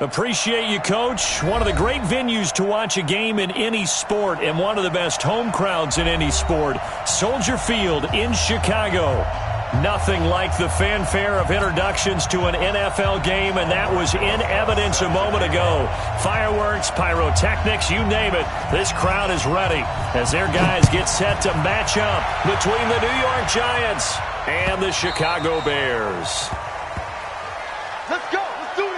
Appreciate you, Coach. One of the great venues to watch a game in any sport and one of the best home crowds in any sport. Soldier Field in Chicago. Nothing like the fanfare of introductions to an NFL game, and that was in evidence a moment ago. Fireworks, pyrotechnics, you name it. This crowd is ready as their guys get set to match up between the New York Giants and the Chicago Bears. Let's go. Let's do this.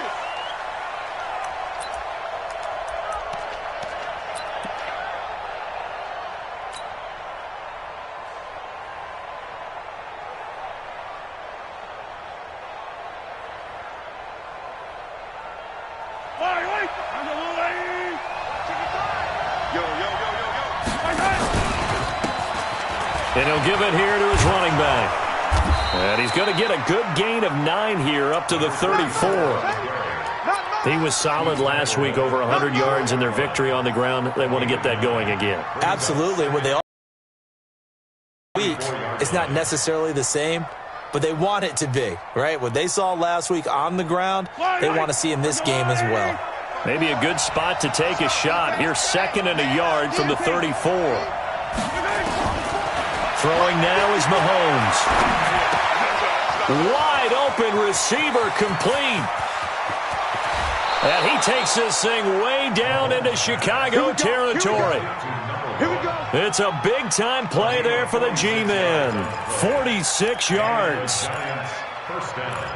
And he'll give it here to his running back. And he's going to get a good gain of 9 here up to the 34. He was solid last week, over 100 yards in their victory on the ground. They want to get that going again. Absolutely. When they all week, it's not necessarily the same, but they want it to be, right? What they saw last week on the ground, they want to see in this game as well. Maybe a good spot to take a shot. Here's 2nd and a yard from the 34. Throwing now is Mahomes. Wide open receiver complete. And he takes this thing way down into Chicago territory. It's a big-time play there for the G-men. 46 yards. First down.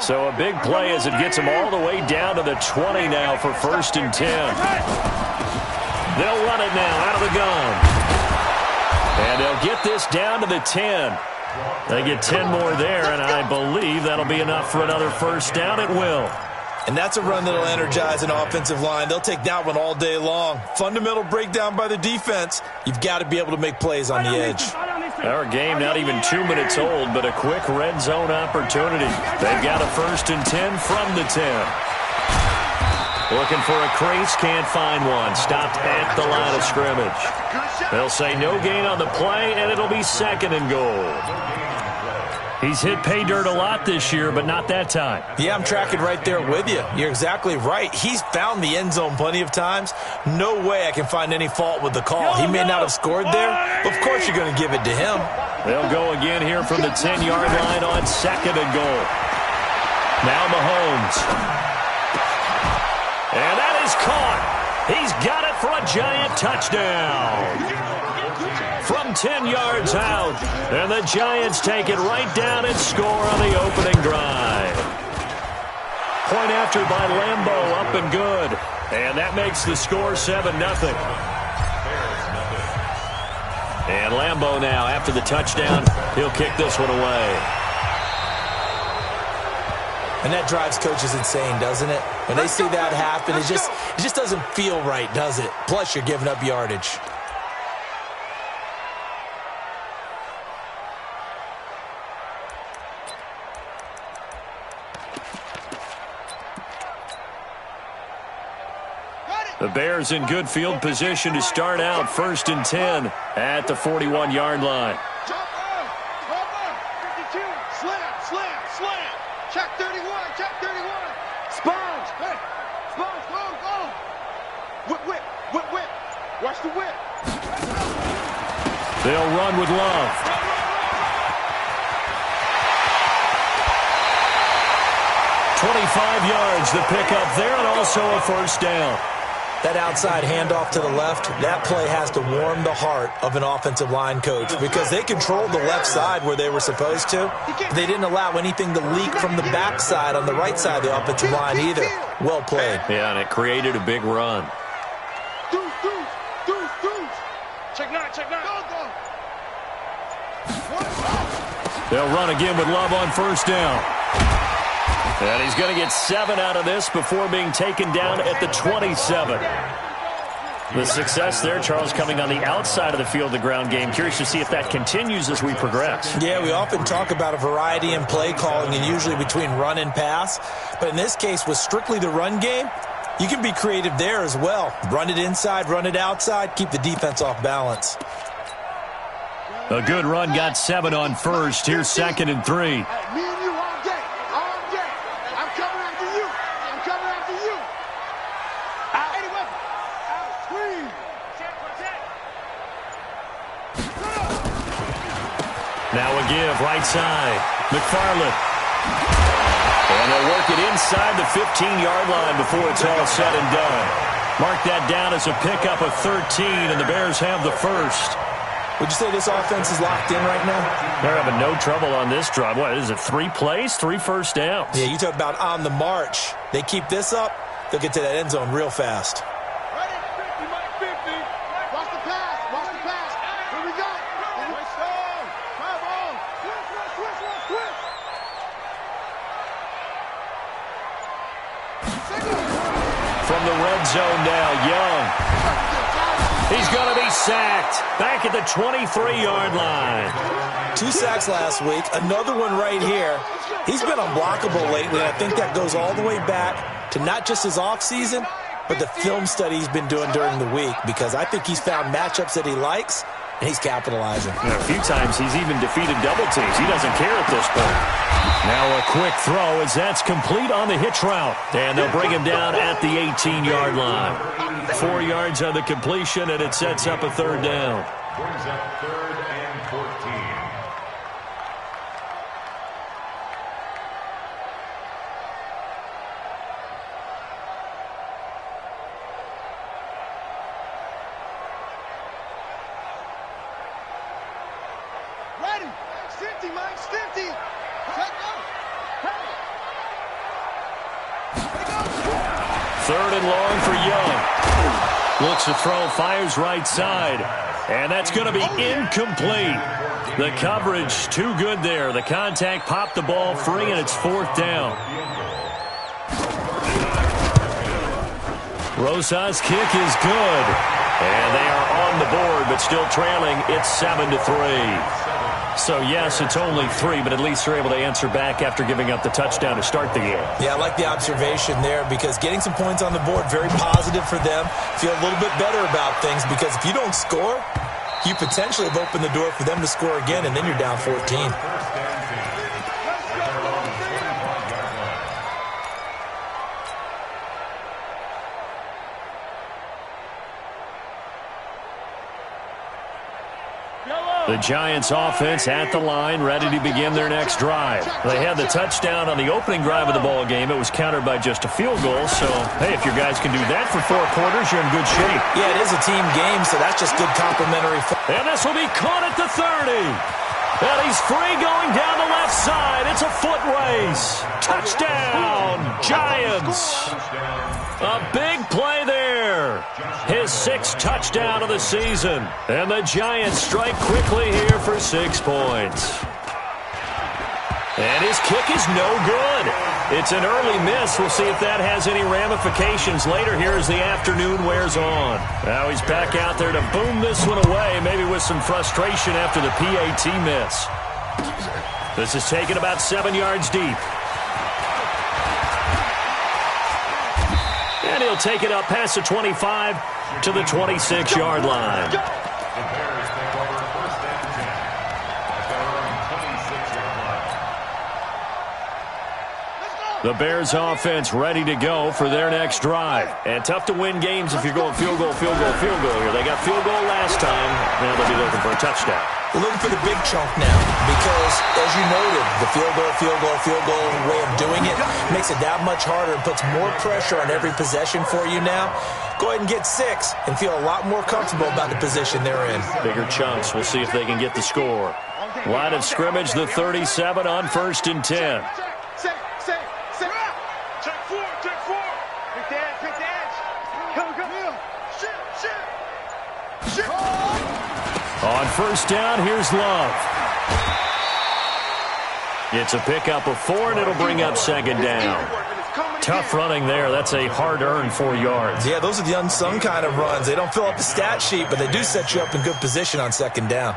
So a big play as it gets them all the way down to the 20 now for 1st and 10. They'll run it now out of the gun. And they'll get this down to the 10. They get 10 more there, and I believe that'll be enough for another first down. It will. And that's a run that'll energize an offensive line. They'll take that one all day long. Fundamental breakdown by the defense. You've got to be able to make plays on the edge. Our game not even 2 minutes old, but a quick red zone opportunity. They've got a 1st and 10 from the 10. Looking for a crease, can't find one. Stopped at the line of scrimmage. They'll say no gain on the play, and it'll be 2nd and goal. He's hit pay dirt a lot this year, but not that time. Yeah, I'm tracking right there with you. You're exactly right. He's found the end zone plenty of times. No way I can find any fault with the call. He may not have scored there, but of course you're going to give it to him. They'll go again here from the 10-yard line on 2nd and goal. Now Mahomes. And that is caught. He's got it for a Giant touchdown. From 10 yards out, and the Giants take it right down and score on the opening drive. Point after by Lambeau, up and good. And that makes the score 7-0. And Lambeau now, after the touchdown, he'll kick this one away. And that drives coaches insane, doesn't it? When they see that happen, it just doesn't feel right, does it? Plus, you're giving up yardage. The Bears in good field position to start out 1st and 10 at the 41-yard line. Jumper, 52, slam. Check 31. Sponge, hey, Sponge, go. Whip. Watch the whip. They'll run with Love. $25 yards the pickup there, and also a first down. That outside handoff to the left, that play has to warm the heart of an offensive line coach because they controlled the left side where they were supposed to. They didn't allow anything to leak from the backside on the right side of the offensive line either. Well played. Yeah, and it created a big run. Check 9. Go. They'll run again with Love on first down. And he's going to get 7 out of this before being taken down at the 27. The success there, Charles, coming on the outside of the field, the ground game. Curious to see if that continues as we progress. Yeah, we often talk about a variety in play calling and usually between run and pass. But in this case, with strictly the run game, You can be creative there as well. Run it inside, run it outside, keep the defense off balance. A good run got 7 on first. Here's 2nd and 3. Me and you all day. All day. I'm coming after you. I'm coming after you. Out. Any weapon. Out. Screen. Protect. Now a give, right side. McFarland. And they'll work it inside the 15-yard line before it's all said and done. Mark that down as a pickup of 13, and the Bears have the first. Would you say this offense is locked in right now? They're having no trouble on this drive. What is it, 3 plays, 3 first downs? Yeah, you talk about on the march. They keep this up, they'll get to that end zone real fast. Ready? 50, Mike, 50. Watch the pass. Watch the pass. Here we go. Switch on. Come on. Switch. From the red zone now, Young. He's going to be sacked. Back at the 23-yard line. 2 sacks last week, another one right here. He's been unblockable lately, and I think that goes all the way back to not just his offseason, but the film study he's been doing during the week, because I think he's found matchups that he likes, and he's capitalizing. And a few times he's even defeated double teams. He doesn't care at this point. Now a quick throw as that's complete on the hitch route. And they'll bring him down at the 18-yard line. 4 yards on the completion, and it sets up a 3rd down. Brings up 3rd and 14. Ready. 50, Mike. 50. Take off. 3rd and long for Young. Looks to throw, fires right side. And that's going to be incomplete. The coverage too good there. The contact popped the ball free, and it's 4th down. Rosa's kick is good. And they are on the board, but still trailing. It's 7-3. So, yes, it's only 3, but at least they're able to answer back after giving up the touchdown to start the game. Yeah, I like the observation there, because getting some points on the board, very positive for them. Feel a little bit better about things, because if you don't score, you potentially have opened the door for them to score again, and then you're down 14. The Giants offense at the line, ready to begin their next drive. They had the touchdown on the opening drive of the ball game. It was countered by just a field goal. So, hey, if your guys can do that for 4 quarters, you're in good shape. Yeah, it is a team game, so that's just good complimentary. And this will be caught at the 30. And he's free going down the left side. It's a foot race. Touchdown, Giants. A big play there. His 6th touchdown of the season. And the Giants strike quickly here for 6 points. And his kick is no good. It's an early miss. We'll see if that has any ramifications later here as the afternoon wears on. Now he's back out there to boom this one away, maybe with some frustration after the PAT miss. This is taken about 7 yards deep. And he'll take it up past the 25 to the 26-yard line. The Bears offense ready to go for their next drive. And tough to win games if you're going field goal, field goal, field goal here. They got field goal last time. Now they'll be looking for a touchdown. We're looking for the big chunk now, because, as you noted, the field goal way of doing it makes it that much harder and puts more pressure on every possession for you now. Go ahead and get 6 and feel a lot more comfortable about the position they're in. Bigger chunks. We'll see if they can get the score. Line of scrimmage, the 37 on 1st and 10. On 1st down, here's Love. It's a pickup of 4, and it'll bring up 2nd down. Tough running there. That's a hard-earned 4 yards. Yeah, those are the unsung kind of runs. They don't fill up the stat sheet, but they do set you up in good position on 2nd down.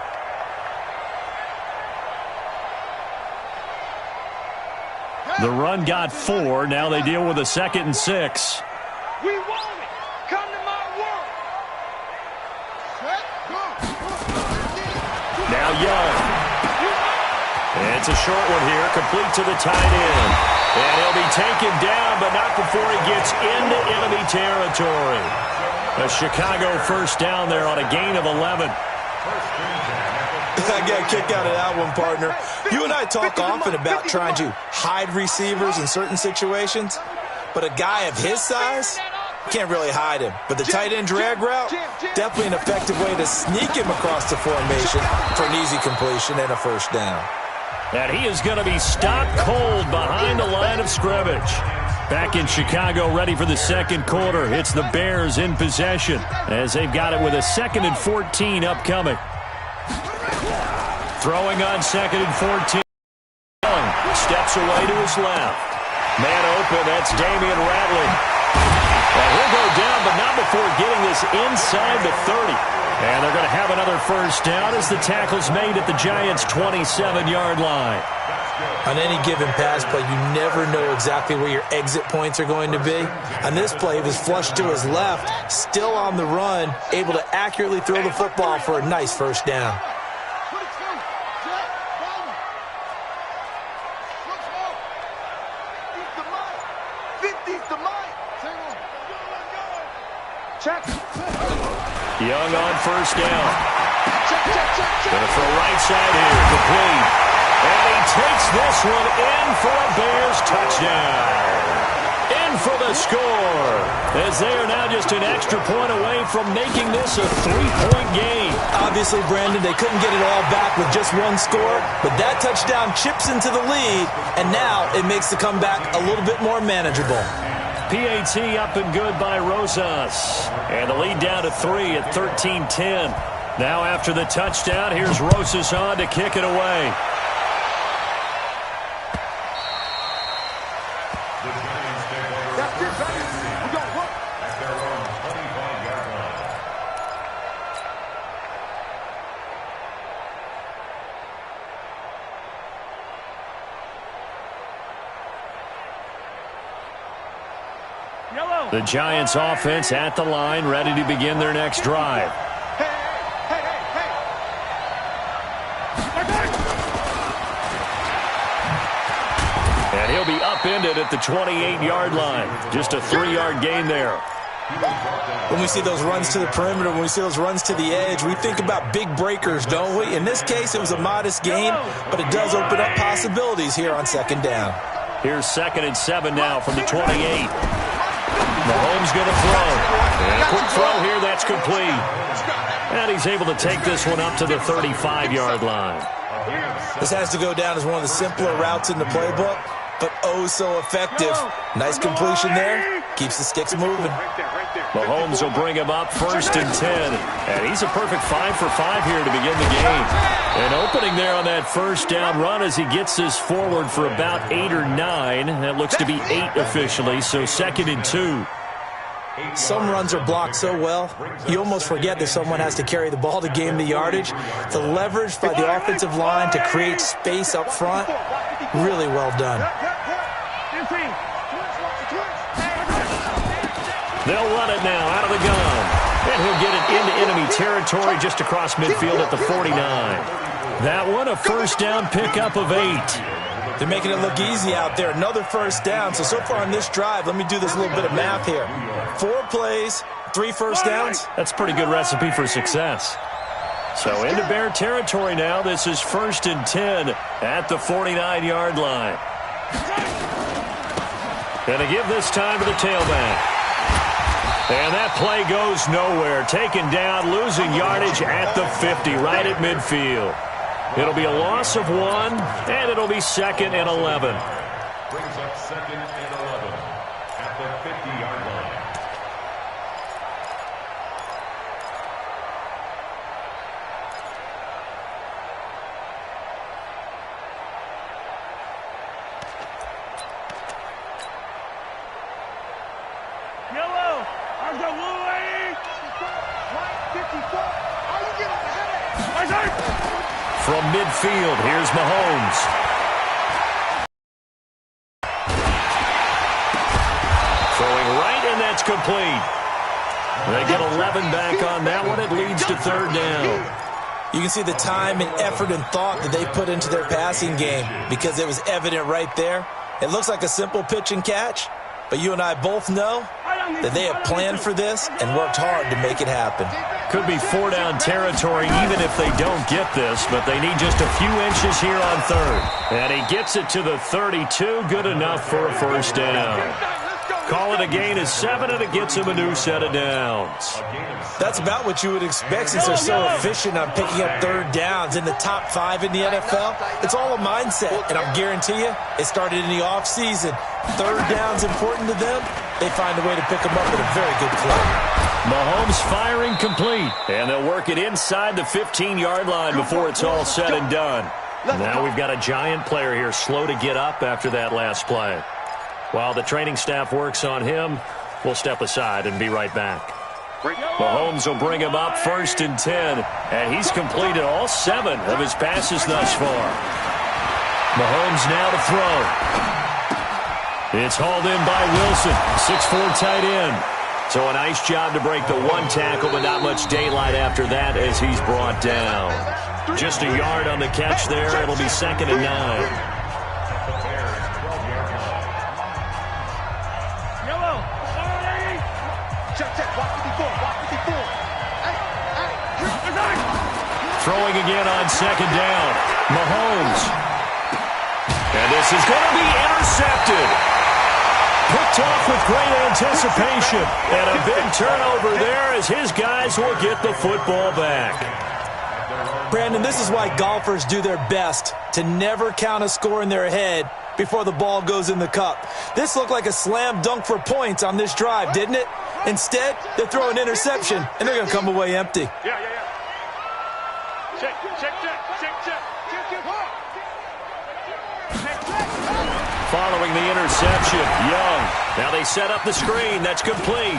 The run got 4. Now they deal with a 2nd and 6. We want it. Come to my world. Set, go. Now Young. It's a short one here, complete to the tight end. And he'll be taken down, but not before he gets into enemy territory. A Chicago first down there on a gain of 11. I got a kick out of that one, partner. You and I talk often about trying to hide receivers in certain situations, but a guy of his size can't really hide him. But the tight end drag route, definitely an effective way to sneak him across the formation for an easy completion and a first down. And he is going to be stopped cold behind the line of scrimmage. Back in Chicago, ready for the second quarter. It's the Bears in possession as they've got it with a 2nd and 14 upcoming. Throwing on 2nd and 14. Steps away to his left. Man open, that's Damian Ratley. And he'll go down, but not before getting this inside the 30. And they're going to have another first down as the tackle's made at the Giants' 27-yard line. On any given pass play, you never know exactly where your exit points are going to be. On this play, he was flushed to his left, still on the run, able to accurately throw the football for a nice first down. Young on first down. Gonna throw right side here, complete. And he takes this one in for a Bears touchdown. In for the score, as they are now just an extra point away from making this a 3-point game. Obviously, Brandon, they couldn't get it all back with just one score, but that touchdown chips into the lead, and now it makes the comeback a little bit more manageable. PAT up and good by Rosas. And the lead down to 3 at 13-10. Now after the touchdown, here's Rosas on to kick it away. The Giants offense at the line, ready to begin their next drive. And he'll be upended at the 28-yard line. Just a 3-yard gain there. When we see those runs to the perimeter, when we see those runs to the edge, we think about big breakers, don't we? In this case, it was a modest gain, but it does open up possibilities here on second down. Here's 2nd and 7 now from the 28. Mahomes going to throw. And a quick throw here, that's complete. And he's able to take this one up to the 35-yard line. This has to go down as one of the simpler routes in the playbook, but oh so effective. Nice completion there. Keeps the sticks moving. Mahomes will bring him up 1st and 10. And he's a perfect 5 for 5 here to begin the game. An opening there on that first down run as he gets this forward for about 8 or 9. That looks to be 8 officially, so 2nd and 2. Some runs are blocked so well, you almost forget that someone has to carry the ball to gain the yardage. The leverage by the offensive line to create space up front, really well done. They'll run it now out of the gun. And he'll get it into enemy territory just across midfield at the 49. That one, a first down pickup of 8. They're making it look easy out there. Another first down. So far on this drive, let me do this little bit of math here. 4 plays, 3 first downs. That's a pretty good recipe for success. So into Bear territory now. This is 1st and 10 at the 49-yard line. Going to give this time to the tailback. And that play goes nowhere. Taken down, losing yardage at the 50, right at midfield. It'll be a loss of 1, and it'll be 2nd and 11. Brings up 2nd and 11 at the 50-yard line. Yellow, I've got little lady. White 54. Are you getting the headache? From midfield, here's Mahomes. Throwing right, and that's complete. They get 11 back on that one. It leads to third down. You can see the time and effort and thought that they put into their passing game because it was evident right there. It looks like a simple pitch and catch, but you and I both know that they have planned for this and worked hard to make it happen. Could be four-down territory even if they don't get this, but they need just a few inches here on third. And he gets it to the 32. Good enough for a first down. Call it a gain of 7, and it gets him a new set of downs. That's about what you would expect since they're so efficient on picking up third downs in the top 5 in the NFL. It's all a mindset, and I'm guarantee you it started in the offseason. Third down's important to them. They find a way to pick them up at a very good clip. Mahomes firing complete, and they'll work it inside the 15-yard line before it's all said and done. Now we've got a giant player here slow to get up after that last play. While the training staff works on him, we'll step aside and be right back. Mahomes will bring him up 1st and 10, and he's completed all 7 of his passes thus far. Mahomes now to throw. It's hauled in by Wilson, 6'4" tight end. So a nice job to break the one tackle, but not much daylight after that as he's brought down. Just a yard on the catch there. It'll be 2nd and 9. Throwing again on 2nd down. Mahomes. And this is going to be intercepted. Picked off with great anticipation. And a big turnover there as his guys will get the football back. Brandon, this is why golfers do their best to never count a score in their head before the ball goes in the cup. This looked like a slam dunk for points on this drive, didn't it? Instead, they throw an interception, and they're going to come away empty. Following the interception, Young. Now they set up the screen. That's complete.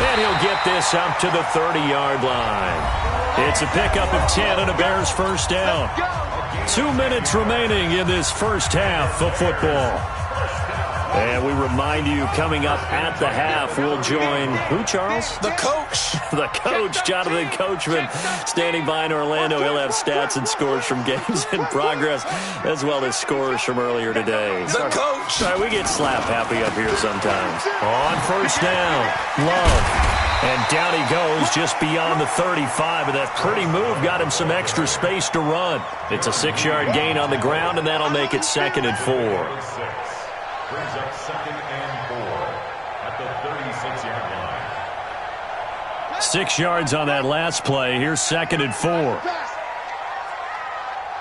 And he'll get this up to the 30-yard line. It's a pickup of 10 and a Bears first down. 2 minutes remaining in this first half of football. And we remind you, coming up at the half, we'll join who, Charles? The coach. The coach, Jonathan Coachman, standing by in Orlando. He'll have stats and scores from games in progress, as well as scores from earlier today. The coach. Sorry, we get slap happy up here sometimes. On first down, Love. And down he goes just beyond the 35, and that pretty move got him some extra space to run. It's a 6-yard gain on the ground, and that'll make it 2nd and 4. Brings up 2nd and 4 at the 36-yard line. 6 yards on that last play. Here's 2nd and 4.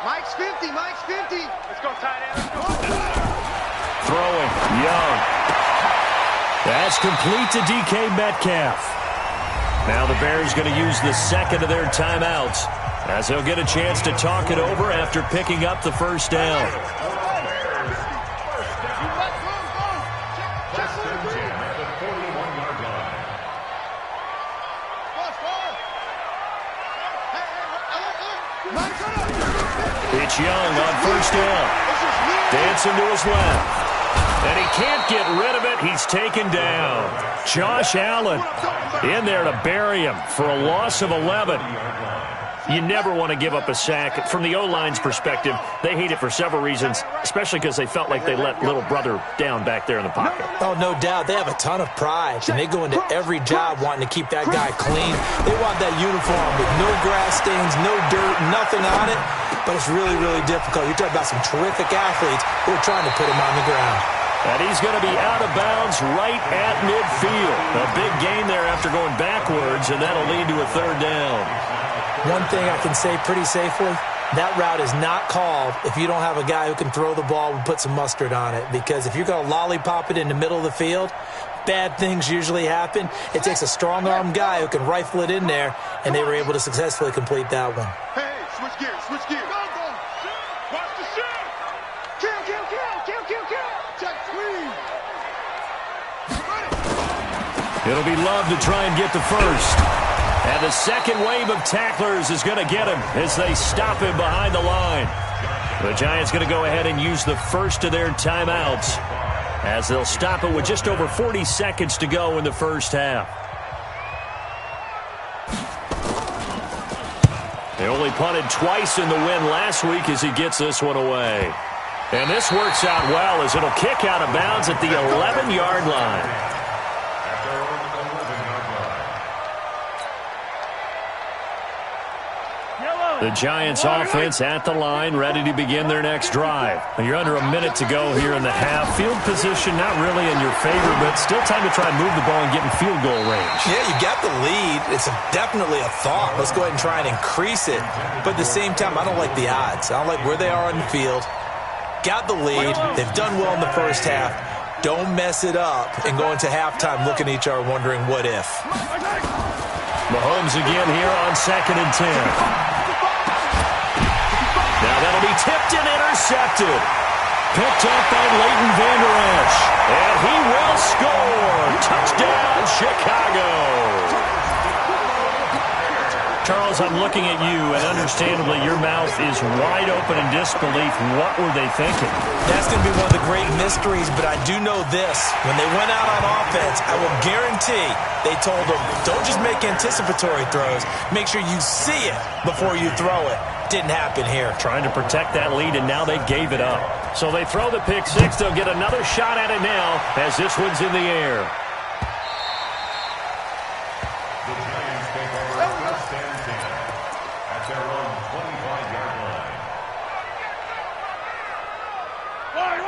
Mike's 50. Mike's 50. Let's go, tight end. Throwing. Young. That's complete to DK Metcalf. Now the Bears going to use the 2nd of their timeouts as they'll get a chance to talk it over after picking up the first down. It's Young on first down. Dancing to his left. And he can't get rid of it. He's taken down. Josh Allen in there to bury him for a loss of 11. You never want to give up a sack. From the O-line's perspective, they hate it for several reasons, especially because they felt like they let little brother down back there in the pocket. Oh, no doubt. They have a ton of pride, and they go into every job wanting to keep that guy clean. They want that uniform with no grass stains, no dirt, nothing on it. But it's really, really difficult. You're talking about some terrific athletes who are trying to put him on the ground. And he's going to be out of bounds right at midfield. A big gain there after going backwards, and that'll lead to a third down. One thing I can say pretty safely, that route is not called if you don't have a guy who can throw the ball and put some mustard on it. Because if you're going to lollipop it in the middle of the field, bad things usually happen. It takes a strong-armed guy who can rifle it in there, and they were able to successfully complete that one. Hey, switch gears, switch gears. Go, go. Watch the shot. Kill, kill, kill, kill, kill, kill. Check, squeeze. It'll be Love to try and get the first. And the second wave of tacklers is going to get him as they stop him behind the line. The Giants going to go ahead and use the first of their timeouts. as they'll stop it with just over 40 seconds to go in the first half. They only punted twice in the win last week as he gets this one away. And this works out well as it'll kick out of bounds at the 11-yard line. The Giants offense at the line, ready to begin their next drive. You're under a minute to go here in the half. Field position not really in your favor, but still time to try and move the ball and get in field goal range. Yeah, you got the lead. It's definitely a thought. Let's go ahead and try and increase it. But at the same time, I don't like the odds. I don't like where they are on the field. Got the lead. They've done well in the first half. Don't mess it up and go into halftime looking at each other wondering what if. Mahomes again here on 2nd and 10. Now that'll be tipped and intercepted. Picked up by Leighton Vander Esch. And he will score. Touchdown, Chicago. Charles, I'm looking at you, and understandably your mouth is wide open in disbelief. What were they thinking? That's going to be one of the great mysteries, but I do know this. When they went out on offense, I will guarantee they told them, don't just make anticipatory throws. Make sure you see it before you throw it. Didn't happen here. Trying to protect that lead, and now they gave it up. So they throw the pick six. They'll get another shot at it now as this one's in the air. The Giants take over 1st and 10 at their own 25-yard line.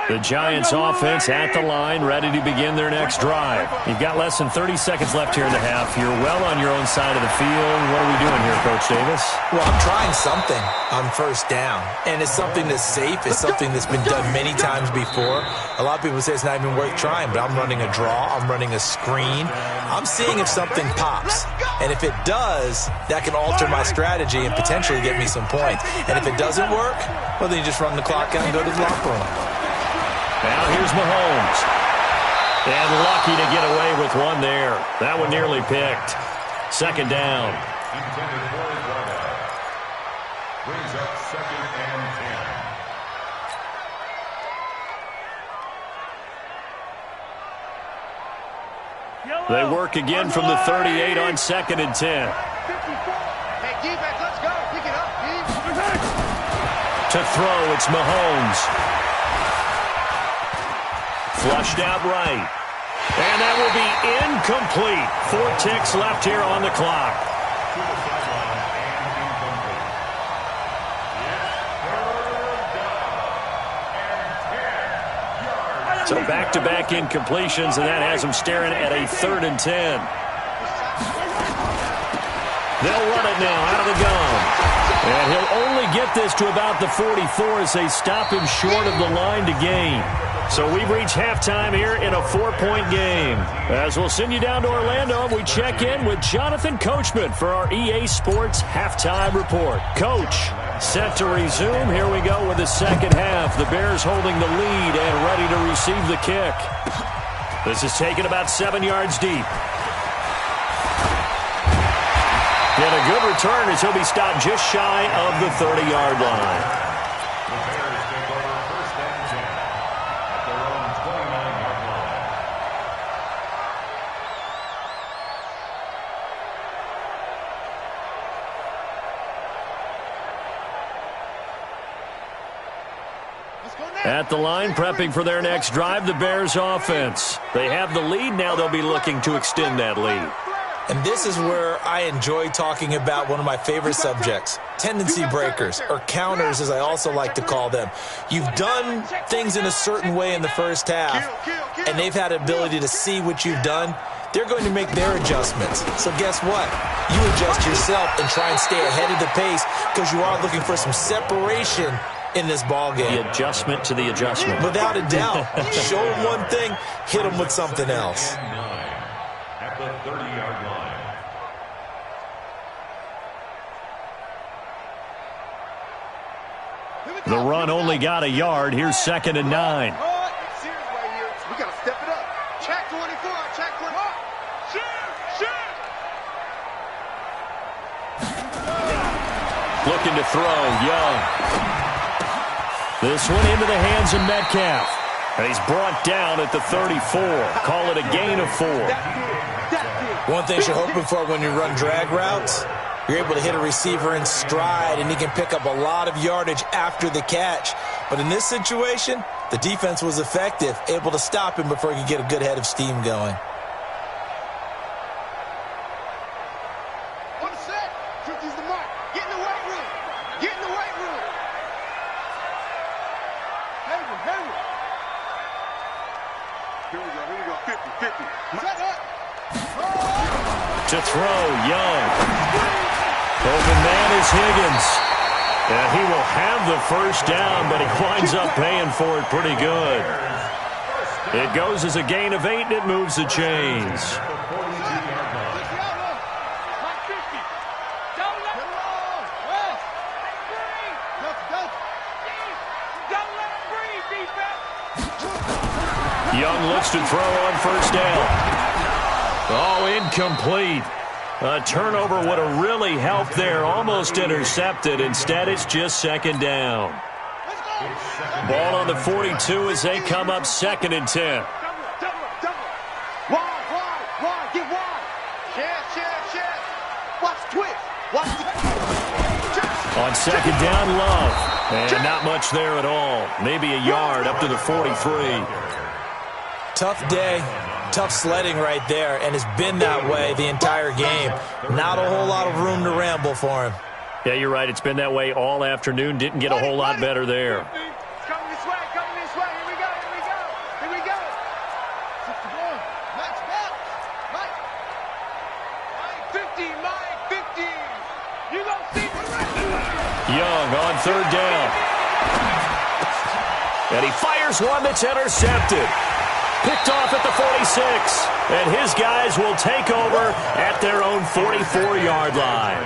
The Giants offense at the line, ready to begin their next drive. You've got less than 30 seconds left here in the half. You're well on your own side of the field. What are we doing here, Coach Davis? Well, I'm trying something on 1st down, and it's something that's safe. It's something that's been done many times before. A lot of people say it's not even worth trying, but I'm running a draw. I'm running a screen. I'm seeing if something pops, and if it does, that can alter my strategy and potentially get me some points. And if it doesn't work, well, then you just run the clock out and go to the locker room. Now here's Mahomes. And lucky to get away with one there. That one nearly picked. 2nd down. Intended for his right. Brings up 2nd and 10. They work again from the 38 on 2nd and 10. Hey, defense, let's go. Pick it up, defense. To throw, it's Mahomes. Flushed out right. And that will be incomplete. 4 ticks left here on the clock. To the sideline and incomplete. Yes, 3rd down and 10 yards. So back-to-back incompletions, and that has him staring at a 3rd and 10. They'll run it now out of the gun. And he'll only get this to about the 44 as they stop him short of the line to gain. So we've reached halftime here in a 4-point game. As we'll send you down to Orlando, we check in with Jonathan Coachman for our EA Sports Halftime Report. Coach, set to resume. Here we go with the second half. The Bears holding the lead and ready to receive the kick. This is taken about 7 yards deep. And a good return as he'll be stopped just shy of the 30-yard line. The Bears take over 1st and 10 at their own 29-yard line. At the line, prepping for their next drive, the Bears offense. They have the lead. Now they'll be looking to extend that lead. And this is where I enjoy talking about one of my favorite subjects, tendency breakers, or counters as I also like to call them. You've done things in a certain way in the first half, and they've had the ability to see what you've done. They're going to make their adjustments. So guess what? You adjust yourself and try and stay ahead of the pace because you are looking for some separation in this ball game. The adjustment to the adjustment. Without a doubt. Show them one thing, hit them with something else. And 9 at the 30-yard line. The run only got a yard. Here's 2nd and 9. It's serious right here. We got to step it up. Check 24. Check 24. Looking to throw, Young. This one into the hands of Metcalf. And he's brought down at the 34. Call it a gain of 4. One thing you're hoping for when you run drag routes, you're able to hit a receiver in stride, and he can pick up a lot of yardage after the catch. But in this situation, the defense was effective, able to stop him before he could get a good head of steam going. On the set. 50's the mark. Get in the weight room. Get in the weight room. Hayward. Here we go. 50. Set up. To throw, Young. Open man is Higgins. And he will have the first down, but he winds up paying for it pretty good. It goes as a gain of 8, and it moves the chains. Young looks to throw on first down. Oh, incomplete. A turnover would have really helped there. Almost intercepted. Instead, it's just second down. Ball on the 42 as they come up 2nd and 10. Wide. Get wide. Share. Watch twist. On second down, Love. And not much there at all. Maybe a yard up to the 43. Tough day, tough sledding right there, and it's been that way the entire game. Not a whole lot of room to ramble for him. Yeah, you're right. It's been that way all afternoon. Didn't get a whole lot better there. Coming this way. Here we go. 61. Max box. Mike. 50. You gonna see the rest. Young on third down. And he fires one that's intercepted. Picked off at the 46. And his guys will take over at their own 44-yard line.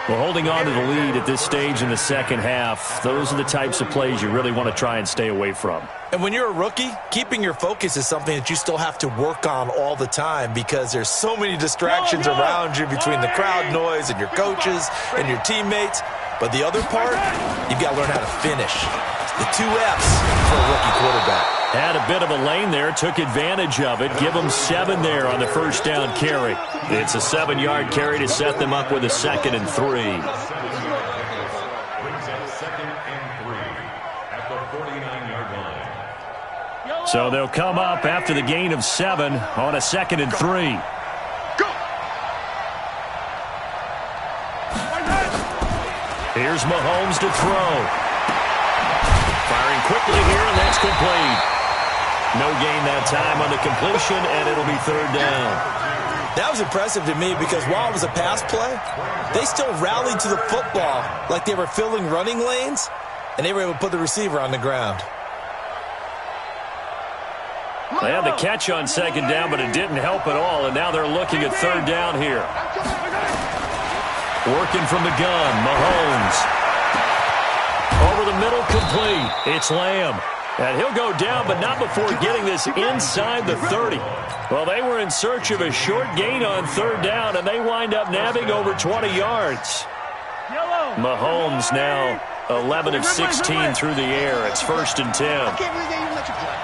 Well, holding on to the lead at this stage in the second half, those are the types of plays you really want to try and stay away from. And when you're a rookie, keeping your focus is something that you still have to work on all the time because there's so many distractions around you between the crowd noise and your coaches and your teammates. But the other part, you've got to learn how to finish. The 2 F's for a rookie quarterback. Had a bit of a lane there, took advantage of it. Give them 7 there on the first down carry. It's a 7-yard carry to set them up with a 2nd and 3. Brings up 2nd and 3 at the 49-yard line. So they'll come up after the gain of 7 on a 2nd and 3. Here's Mahomes to throw. Firing quickly here, and that's complete. No gain that time on the completion, and it'll be 3rd down. That was impressive to me because while it was a pass play, they still rallied to the football like they were filling running lanes, and they were able to put the receiver on the ground. They had the catch on 2nd down, but it didn't help at all, and now they're looking at 3rd down here. Working from the gun, Mahomes. Over the middle, complete. It's Lamb. And he'll go down, but not before getting this inside the 30. Well, they were in search of a short gain on 3rd down, and they wind up nabbing over 20 yards. Mahomes now 11 of 16 through the air. It's 1st and 10. I can't believe they even let you play.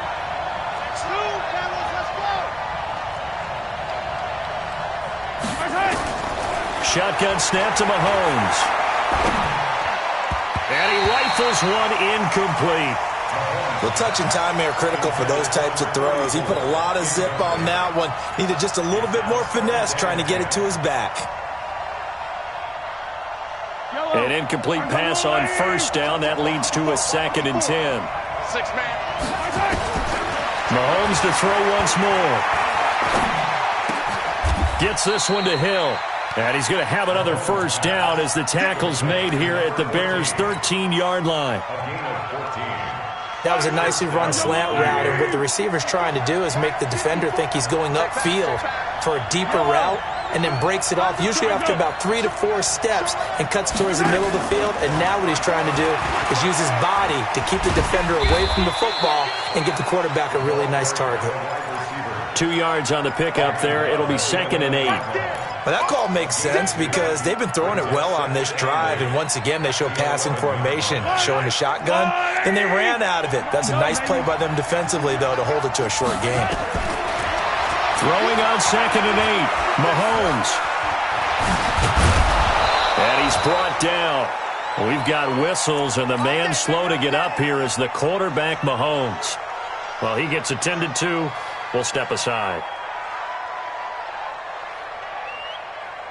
Shotgun snap to Mahomes. And he rifles one incomplete. Well, touch and timing are critical for those types of throws. He put a lot of zip on that one. Needed just a little bit more finesse trying to get it to his back. An incomplete pass on 1st down. That leads to a 2nd and 10. 6-man. Mahomes to throw once more. Gets this one to Hill. And he's going to have another 1st down as the tackle's made here at the Bears' 13-yard line. That was a nicely run slant route, and what the receiver's trying to do is make the defender think he's going upfield for a deeper route and then breaks it off, usually after about 3 to 4 steps, and cuts towards the middle of the field. And now what he's trying to do is use his body to keep the defender away from the football and give the quarterback a really nice target. 2 yards on the pickup there. It'll be 2nd and 8. Well, that call makes sense because they've been throwing it well on this drive, and once again they show passing formation, showing the shotgun. Then they ran out of it. That's a nice play by them defensively, though, to hold it to a short game. Throwing on 2nd and 8, Mahomes. And he's brought down. We've got whistles, and the man slow to get up here is the quarterback, Mahomes. Well, he gets attended to. We'll step aside.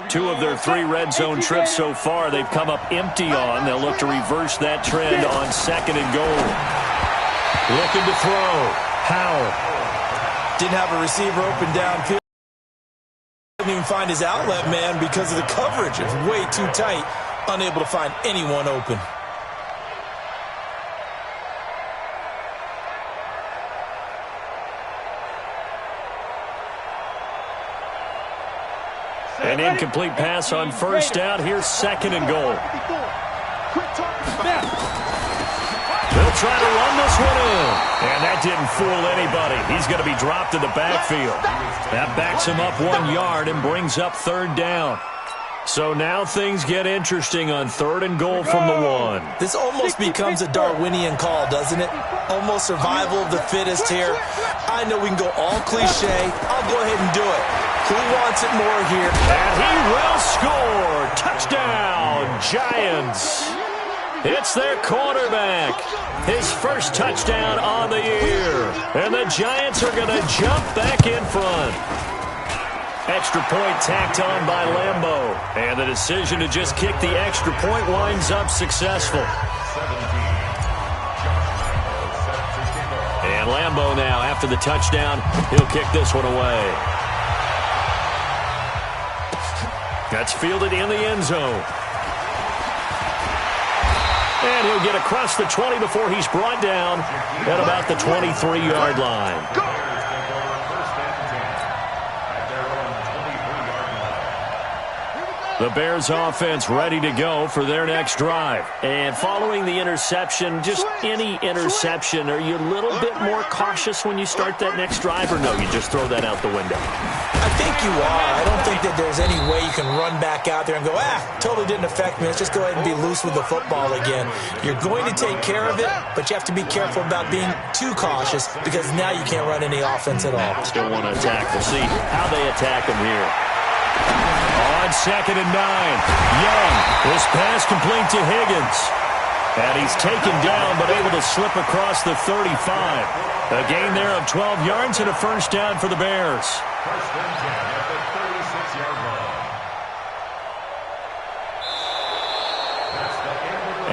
2 of their 3 red zone trips so far, they've come up empty on. They'll look to reverse that trend on 2nd and goal. Looking to throw. Howell. Didn't have a receiver open downfield. Didn't even find his outlet man because of the coverage. It's way too tight. Unable to find anyone open. An incomplete pass on 1st down. Here's 2nd and goal. They'll try to run this one in. And that didn't fool anybody. He's going to be dropped in the backfield. That backs him up 1 yard and brings up 3rd down. So now things get interesting on 3rd and goal from the 1. This almost becomes a Darwinian call, doesn't it? Almost survival of the fittest here. I know we can go all cliche. I'll go ahead and do it. Who wants it more here? And he will score. Touchdown, Giants. It's their quarterback. His first touchdown on the year. And the Giants are going to jump back in front. Extra point tacked on by Lambeau. And the decision to just kick the extra point winds up successful. And Lambeau now, after the touchdown, he'll kick this one away. That's fielded in the end zone. And he'll get across the 20 before he's brought down at about the 23-yard line. The Bears offense ready to go for their next drive. And following the interception, just any interception, are you a little bit more cautious when you start that next drive, or no, you just throw that out the window? I think you are. I don't think that there's any way you can run back out there and go, totally didn't affect me. Let's just go ahead and be loose with the football again. You're going to take care of it, but you have to be careful about being too cautious because now you can't run any offense at all. Still want to attack. We'll see how they attack them here. On 2nd and 9, Young. This pass complete to Higgins. And he's taken down but able to slip across the 35. A gain there of 12 yards and a first down for the Bears. First and 10 at the 36-yard line.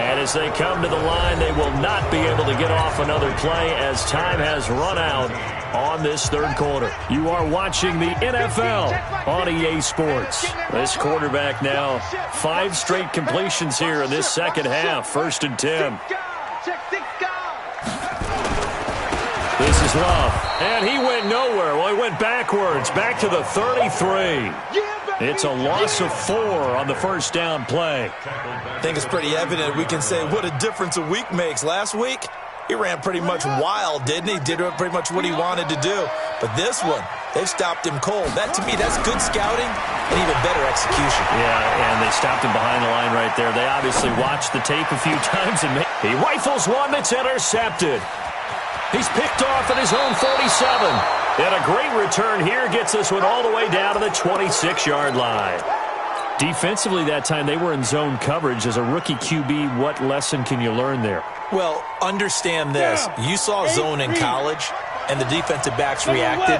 And as they come to the line, they will not be able to get off another play as time has run out on this 3rd quarter. You are watching the NFL on EA Sports. This quarterback now 5 straight completions here in this 2nd half. 1st and 10. This is Love. And he went nowhere. Well, he went backwards. Back to the 33. It's a loss of 4 on the first down play. I think it's pretty evident. We can say what a difference a week makes. Last week, he ran pretty much wild, didn't he? Did pretty much what he wanted to do. But this one, they've stopped him cold. That, to me, that's good scouting and even better execution. Yeah, and they stopped him behind the line right there. They obviously watched the tape a few times, and he rifles one that's intercepted. He's picked off at his own 47. And a great return here gets this one all the way down to the 26-yard line. Defensively that time, they were in zone coverage. As a rookie QB, what lesson can you learn there? Well, understand this. You saw zone in college, and the defensive backs reacted,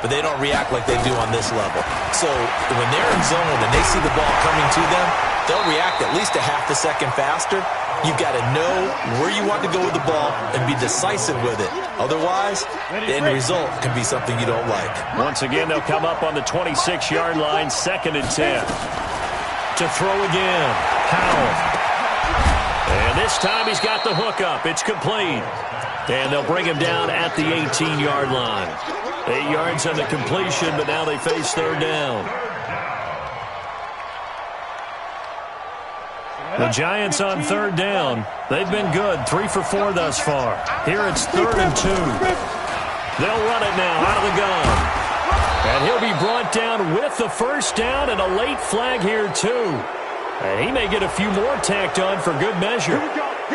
but they don't react like they do on this level. So when they're in zone and they see the ball coming to them, they'll react at least a half a second faster. You've got to know where you want to go with the ball and be decisive with it. Otherwise, the end result can be something you don't like. Once again, they'll come up on the 26-yard line, 2nd and 10. To throw again, Howell. And this time he's got the hook up. It's complete. And they'll bring him down at the 18-yard line. 8 yards on the completion, but now they face 3rd down. The Giants on 3rd down. They've been good, 3 for 4 thus far. Here it's 3rd and 2. They'll run it now out of the gun. And he'll be brought down with the first down and a late flag here, too. And he may get a few more tacked on for good measure.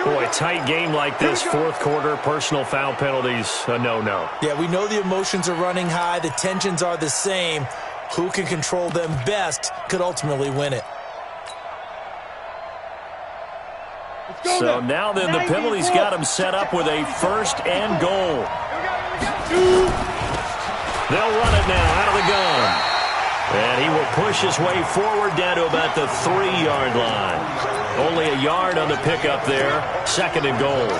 Boy, tight game like this, fourth quarter, personal foul penalties, a no-no. Yeah, we know the emotions are running high. The tensions are the same. Who can control them best could ultimately win it. So now then, the penalties got him set up with a first and goal. They'll run it now out of the gun. And he will push his way forward down to about the 3-yard line. Only a yard on the pickup there. Second and goal.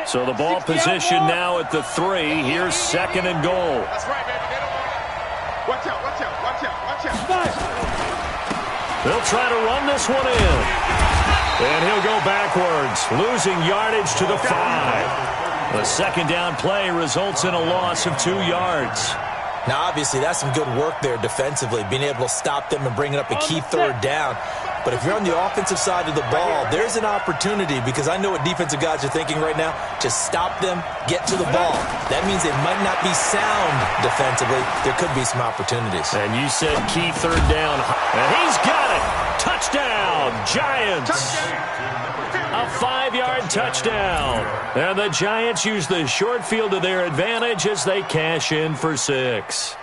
So the ball position now at the 3. Here's second and goal. That's right, baby. Watch out, watch out, watch out, watch out. They'll try to run this one in. And he'll go backwards, losing yardage to the 5. The second down play results in a loss of 2 yards. Now, obviously, that's some good work there defensively, being able to stop them and bringing up a key third down. But if you're on the offensive side of the ball, there's an opportunity, because I know what defensive guys are thinking right now. Just stop them, get to the ball. That means they might not be sound defensively. There could be some opportunities. And you said key third down. And he's got it. Touchdown, Giants. A 5-yard touchdown. And the Giants use the short field to their advantage as they cash in for 6.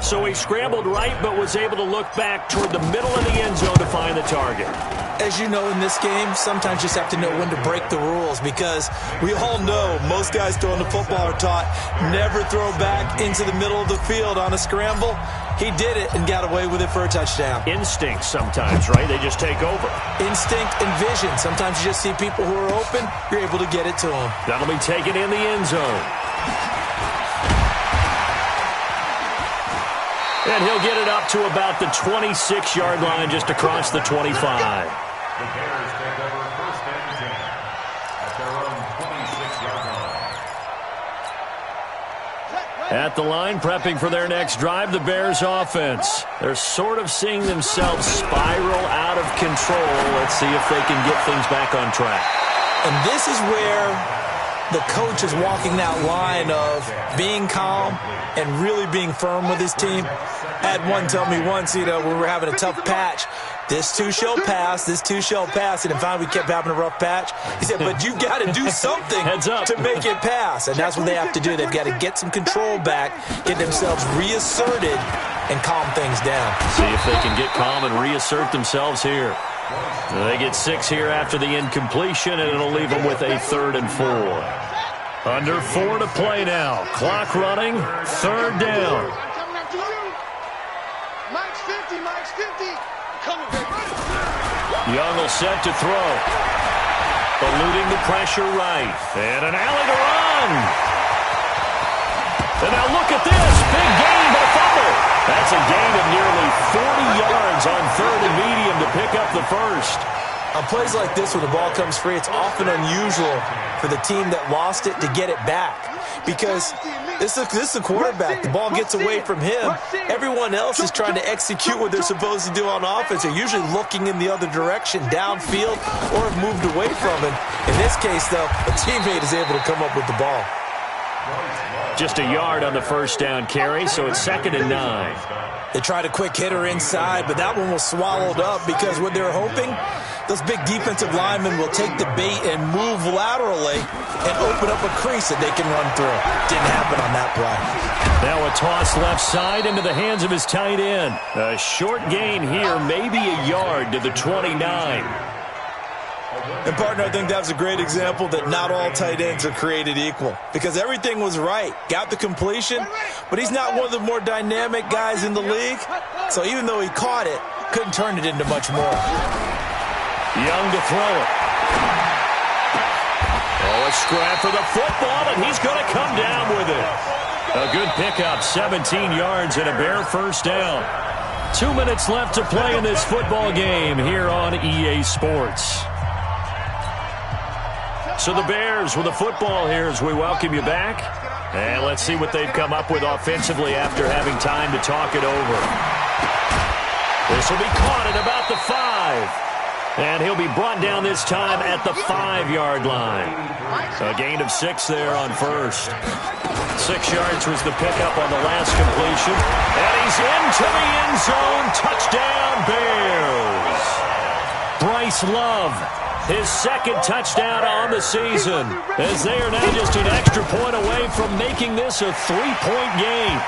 So he scrambled right, but was able to look back toward the middle of the end zone to find the target. As you know, in this game, sometimes you just have to know when to break the rules, because we all know most guys throwing the football are taught never throw back into the middle of the field on a scramble. He did it and got away with it for a touchdown. Instinct sometimes, right? They just take over. Instinct and vision. Sometimes you just see people who are open, you're able to get it to them. That'll be taken in the end zone. And he'll get it up to about the 26-yard line, just across the 25. The Bears take over first and 10 at their own 26-yard line. At the line, prepping for their next drive, the Bears offense. They're sort of seeing themselves spiral out of control. Let's see if they can get things back on track. And this is where the coach is walking that line of being calm and really being firm with his team. I had one tell me once, when we were having a tough patch, this too shall pass, this too shall pass. And finally we kept having a rough patch. He said, but you got to do something to make it pass. And that's what they have to do. They've got to get some control back, get themselves reasserted, and calm things down. See if they can get calm and reassert themselves here. They get 6 here after the incompletion, and it'll leave them with a 3rd and 4. Under 4 to play now. Clock running, 3rd down. Mike's 50, Mike's 50. Coming, baby. Young will set to throw. Eluding the pressure right. And an alley to run. And now look at this. Big gain, but a fumble. That's a gain of nearly 40 yards on 3rd and medium to pick up the first. On plays like this where the ball comes free, it's often unusual for the team that lost it to get it back, because this is the quarterback. The ball gets away from him. Everyone else is trying to execute what they're supposed to do on offense. They're usually looking in the other direction, downfield, or have moved away from him. In this case, though, a teammate is able to come up with the ball. Just a yard on the first down carry, so it's 2nd and 9. They tried a quick hitter inside, but that one was swallowed up, because what they're hoping, those big defensive linemen will take the bait and move laterally and open up a crease that they can run through. Didn't happen on that play. Now a toss left side into the hands of his tight end. A short gain here, maybe a yard to the 29. And, partner, I think that was a great example that not all tight ends are created equal, because everything was right. Got the completion, but he's not one of the more dynamic guys in the league. So even though he caught it, couldn't turn it into much more. Young to throw it. Oh, a scrap for the football, and he's going to come down with it. A good pickup, 17 yards and a bare first down. 2 minutes left to play in this football game here on EA Sports. So the Bears with the football here as we welcome you back. And let's see what they've come up with offensively after having time to talk it over. This will be caught at about the 5. And he'll be brought down this time at the 5-yard line. A gain of 6 there on first. 6 yards was the pickup on the last completion. And he's into the end zone. Touchdown, Bears. Bryce Love, his second touchdown on the season, as they are now just an extra point away from making this a 3-point game.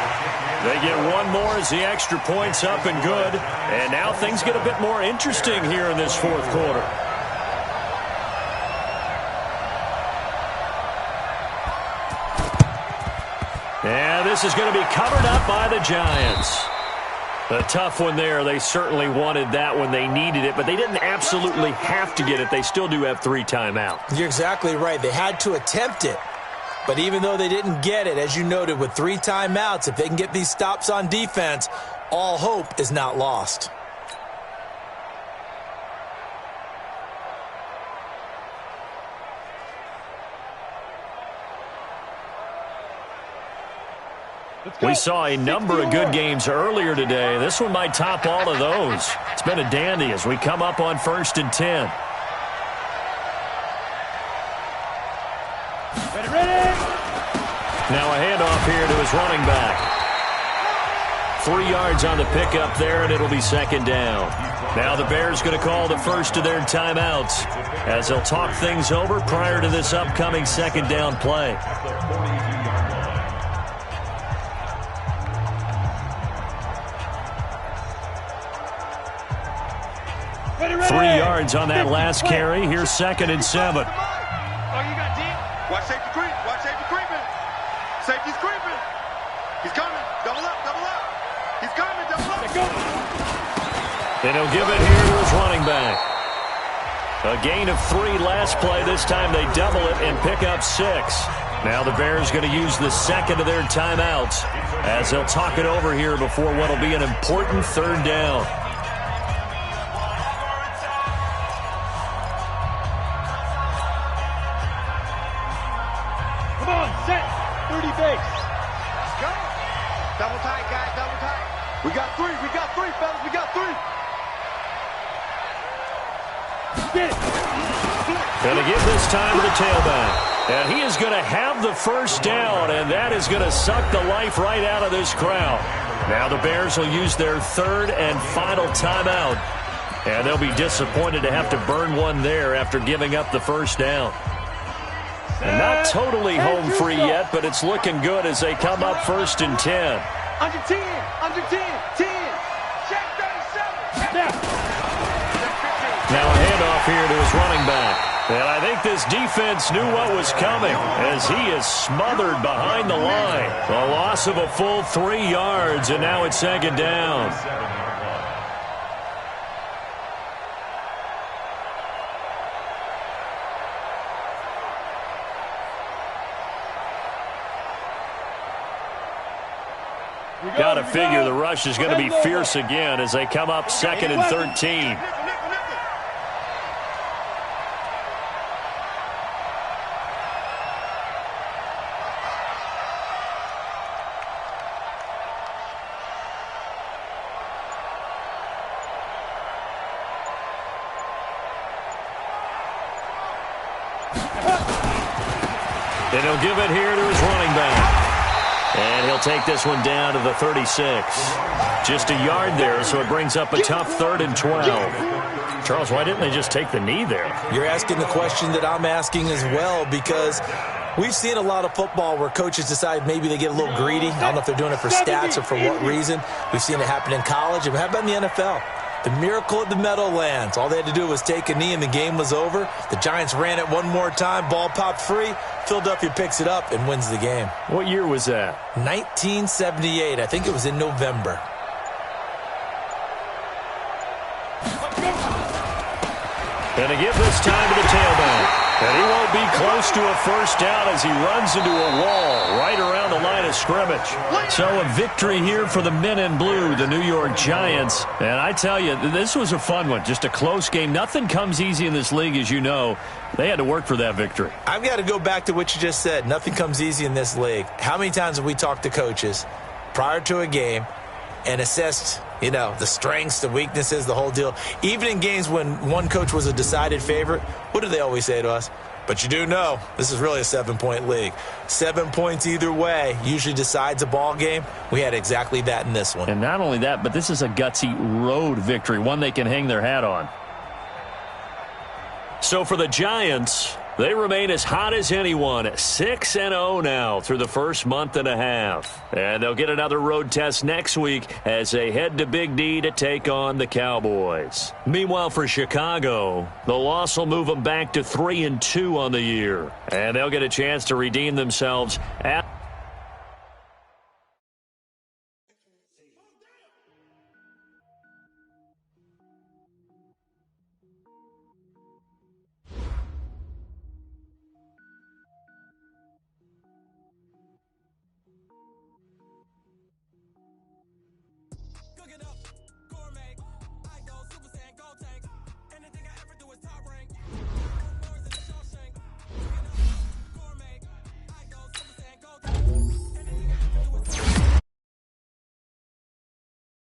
They get one more as the extra point's up and good. And now things get a bit more interesting here in this fourth quarter. And this is going to be covered up by the Giants. A tough one there. They certainly wanted that when they needed it, but they didn't absolutely have to get it. They still do have 3 timeouts. You're exactly right. They had to attempt it. But even though they didn't get it, as you noted, with 3 timeouts, if they can get these stops on defense, all hope is not lost. We saw a number of good games earlier today. This one might top all of those. It's been a dandy as we come up on 1st and 10. Now a handoff here to his running back. 3 yards on the pickup there, and it'll be 2nd down. Now the Bears going to call the first of their timeouts as they'll talk things over prior to this upcoming 2nd down play. 3 yards on that last carry. Here's 2nd and 7. Oh, you got deep. Watch safety creep. Watch safety creeping. Safety's creeping. He's coming. Double up. Double up. He's coming. Double up. Go. And he'll give it here to his running back. A gain of 3 last play. This time they double it and pick up 6. Now the Bears going to use the second of their timeouts as they'll talk it over here before what will be an important 3rd down. Double tight, guys, double tight. We got 3, fellas, we got 3. Going to give this time to the tailback. And he is going to have the first down, and that is going to suck the life right out of this crowd. Now the Bears will use their 3rd and final timeout. And they'll be disappointed to have to burn one there after giving up the first down. And not totally home free yet, but it's looking good as they come up 1st and 10. Under 10, 10. Check 37. Now a handoff here to his running back. And I think this defense knew what was coming as he is smothered behind the line. A loss of a full 3 yards, and now it's 2nd down. Got to figure the rush is going to be fierce again as they come up 2nd and 13. And he'll give it here to his running back. And he'll take this one down to the 36. Just a yard there, so it brings up a tough 3rd and 12. Charles, why didn't they just take the knee there? You're asking the question that I'm asking as well, because we've seen a lot of football where coaches decide maybe they get a little greedy. I don't know if they're doing it for stats or for what reason. We've seen it happen in college. And how about in the NFL? The miracle of the Meadowlands. All they had to do was take a knee and the game was over. The Giants ran it one more time. Ball popped free. Philadelphia picks it up and wins the game. What year was that? 1978. I think it was in November. And to give this time to the tailback. And he won't be close to a first down as he runs into a wall right around the line of scrimmage. So a victory here for the men in blue, the New York Giants. And I tell you, this was a fun one. Just a close game. Nothing comes easy in this league, as you know. They had to work for that victory. I've got to go back to what you just said. Nothing comes easy in this league. How many times have we talked to coaches prior to a game, and assess, the strengths, the weaknesses, the whole deal. Even in games when one coach was a decided favorite, what do they always say to us? But you do know this is really a 7-point league. 7 points either way usually decides a ball game. We had exactly that in this one. And not only that, but this is a gutsy road victory, one they can hang their hat on. So for the Giants, they remain as hot as anyone, 6-0 now through the first month and a half. And they'll get another road test next week as they head to Big D to take on the Cowboys. Meanwhile, for Chicago, the loss will move them back to 3-2 on the year. And they'll get a chance to redeem themselves at